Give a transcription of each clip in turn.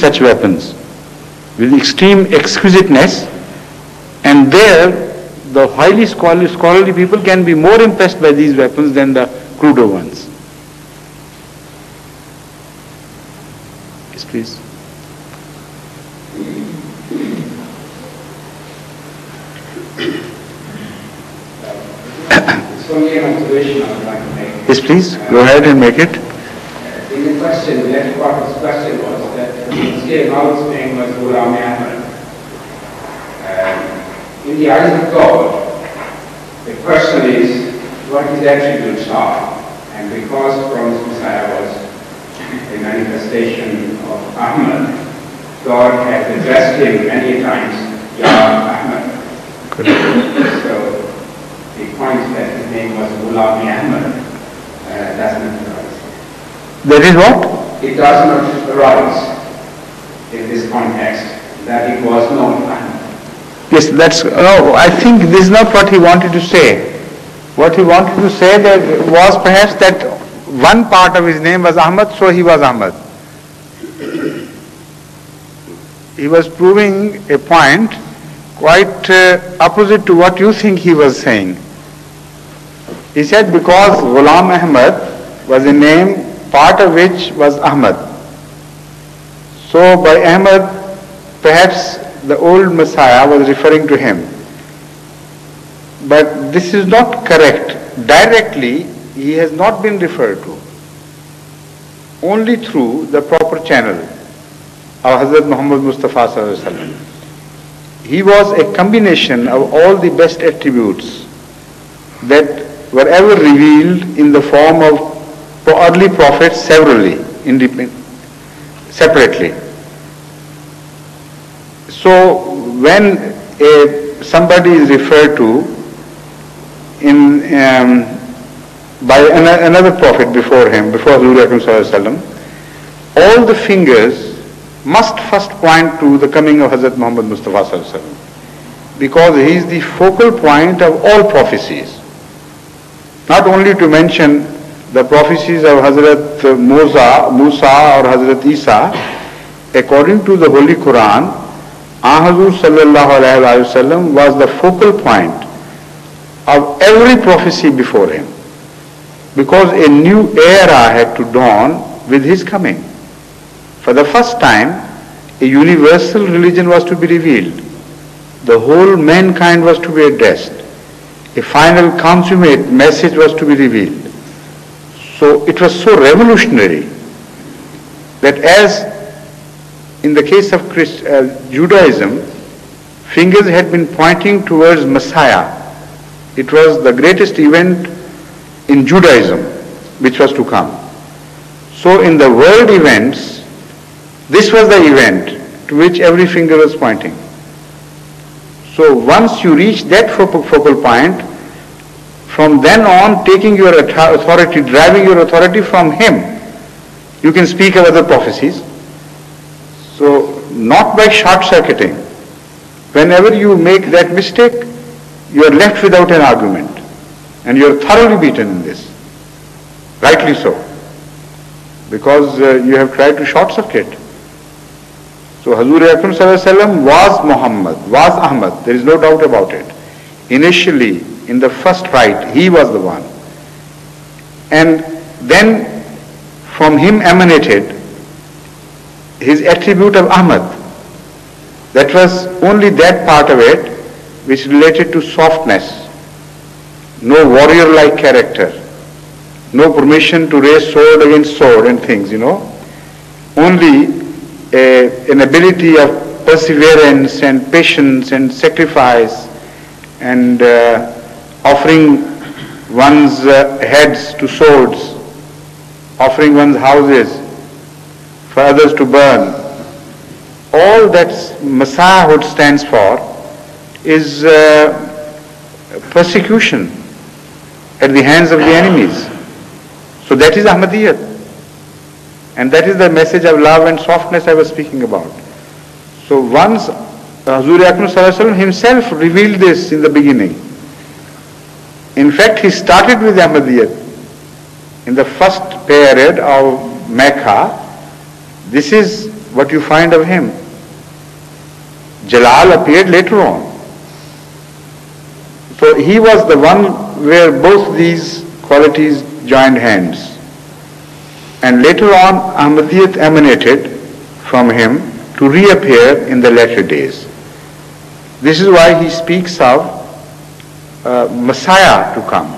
such weapons with extreme exquisiteness, and there the highly scholarly people can be more impressed by these weapons than the cruder ones. Yes, please. It's only an observation I would like to make. Yes, please. Go ahead and make it. In the question, the next part of his question was that now his name was Ghulam Ahmad. In the eyes of God, the question is what his attributes are. And because promised Messiah was a manifestation of Ahmad, God has addressed him many times, Ya Ahmad. So the point that his name was Ghulam Ahmad does not arise. That is what? It does not arise in this context that it was known Ahmad. Yes, that's, no, I think this is not what he wanted to say. What he wanted to say that was perhaps that one part of his name was Ahmad, so he was Ahmad. He was proving a point quite opposite to what you think he was saying. He said because Ghulam Ahmad was a name, part of which was Ahmad. So by Ahmad, perhaps the old Messiah was referring to him. But this is not correct. Directly, he has not been referred to. Only through the proper channel of Hazrat Muhammad Mustafa Sallallahu Alaihi Wasallam. He was a combination of all the best attributes that were ever revealed in the form of early prophets separately. So when somebody is referred to by another prophet before him, before Hazrat Muhammad, all the fingers must first point to the coming of Hazrat Muhammad Mustafa, because he is the focal point of all prophecies. Not only to mention the prophecies of Hazrat Musa or Hazrat Isa, according to the Holy Quran, Hazrat Sallallahu Alaihi Wasallam was the focal point of every prophecy before him, because a new era had to dawn with his coming. For the first time, a universal religion was to be revealed. The whole mankind was to be addressed. A final consummate message was to be revealed. So it was so revolutionary that as in the case of Judaism, fingers had been pointing towards Messiah. It was the greatest event in Judaism which was to come. So in the world events, this was the event to which every finger was pointing. So once you reach that focal point, from then on taking your authority, driving your authority from him, you can speak of other prophecies. So not by short-circuiting. Whenever you make that mistake, you are left without an argument. And you are thoroughly beaten in this. Rightly so. Because you have tried to short-circuit. So Hazur Akram Sallallahu Alaihi Wasallam was Muhammad, was Ahmad. There is no doubt about it. Initially, in the first rite, he was the one. And then from him emanated his attribute of Ahmad. That was only that part of it which related to softness. No warrior-like character. No permission to raise sword against sword and things, Only an ability of perseverance and patience and sacrifice and offering one's heads to swords, offering one's houses for others to burn. All that Messiahhood stands for is persecution at the hands of the enemies. So that is Ahmadiyyat. And that is the message of love and softness I was speaking about. So once Hazur Akram Sallallahu Alaihi Wasallam himself revealed this in the beginning. In fact, he started with Ahmadiyyat in the first period of Mecca. This is what you find of him. Jalal appeared later on. So he was the one where both these qualities joined hands. And later on, Ahmadiyyat emanated from him to reappear in the latter days. This is why he speaks of Messiah to come.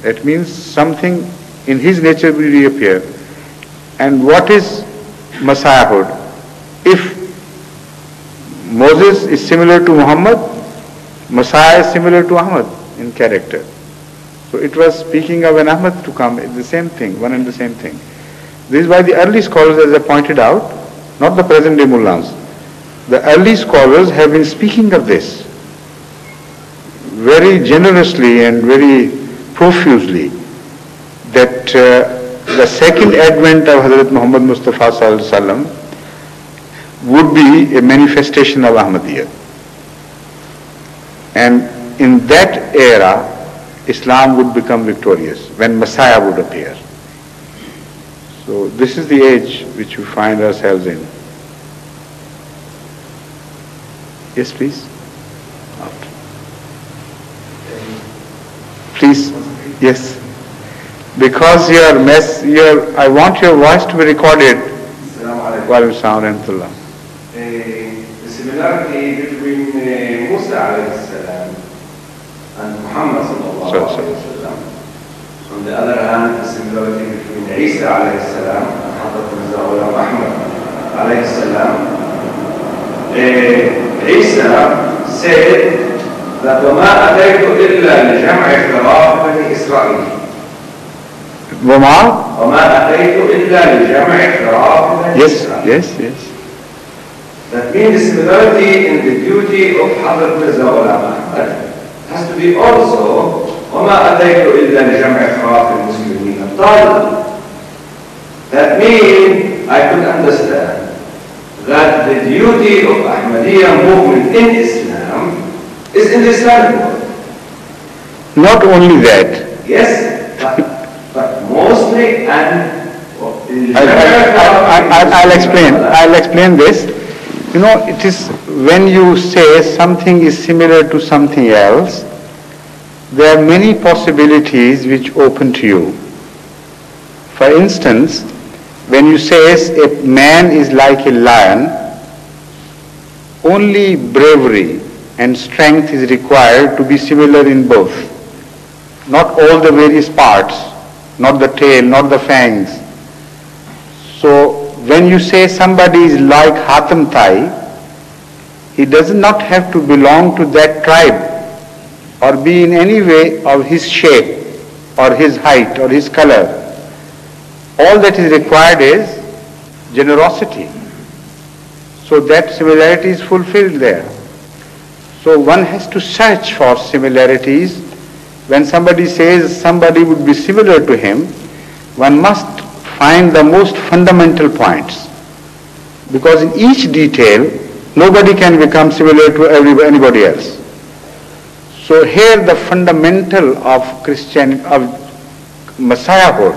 That means something in his nature will reappear. And what is Messiahhood? If Moses is similar to Muhammad, Messiah is similar to Ahmad in character. So it was speaking of an Ahmad to come, it's the same thing, one and the same thing. This is why the early scholars, as I pointed out, not the present day mullahs, the early scholars have been speaking of this very generously and very profusely, that the second advent of Hazrat Muhammad Mustafa Sallallahu Alaihi Wasallam would be a manifestation of Ahmadiyyat. And in that era, Islam would become victorious, when Messiah would appear. So this is the age which we find ourselves in. Yes, please. After. Please, yes. Because I want your voice to be recorded. The similarity between Musa alayhi salam and Muhammad sallallahu alayhi wasallam. On the other hand, the similarity between Isa alayhi salam and Hazrat Mirza Ghulam Ahmad alayhi salam. Isa said that وَمَا أَتَيْتُ إِلَّا لِجَمْعِ اخْتِلَافِ بَنِي إِسْرَائِيل. وَمَا أَتَيْتُ إِلَّا لِجَمْعِ اخْتِلَافِ بَنِي إِسْرَائِيل. Yes. That means the similarity in the beauty of Hazrat Mirza Ghulam Ahmad has to be also وَمَا أَتَيْتُ إِلَّا لِجَمْعِ خَوَافِ الْمُسْلِمِينَ الطَّالِبِ. That means I could understand that the beauty of Ahmadiyya movement in Islam is in the Islamic world. Not only that. Yes, but mostly and I'll explain this. You know, it is when you say something is similar to something else, there are many possibilities which open to you. For instance, when you say a man is like a lion, only bravery and strength is required to be similar in both. Not all the various parts, not the tail, not the fangs. So when you say somebody is like Hatem Tai, he does not have to belong to that tribe or be in any way of his shape or his height or his color. All that is required is generosity. So that similarity is fulfilled there. So one has to search for similarities. When somebody says somebody would be similar to him, one must find the most fundamental points. Because in each detail, nobody can become similar to anybody else. So here the fundamental of Christianity, of Messiahhood,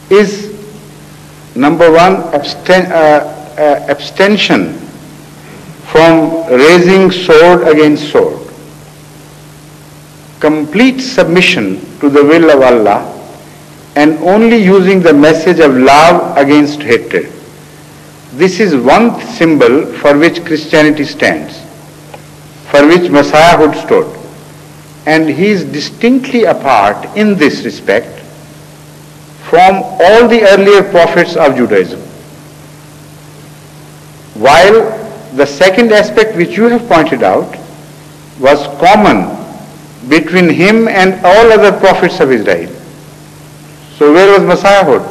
is number one, abstention from raising sword against sword. Complete submission to the will of Allah and only using the message of love against hatred. This is one symbol for which Christianity stands, for which Messiahhood stood. And he is distinctly apart in this respect from all the earlier prophets of Judaism. While the second aspect which you have pointed out was common between him and all other prophets of Israel. So where was Messiahhood?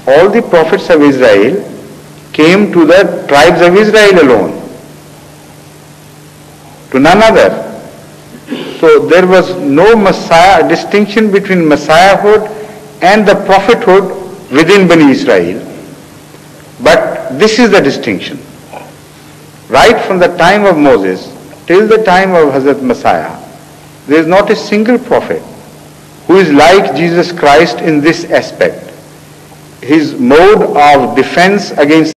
All the prophets of Israel came to the tribes of Israel alone, to none other. So there was no distinction between Messiahhood and the prophethood within Bani Israel. But this is the distinction. Right from the time of Moses till the time of Hazrat Messiah, there is not a single prophet who is like Jesus Christ in this aspect. his mode of defense against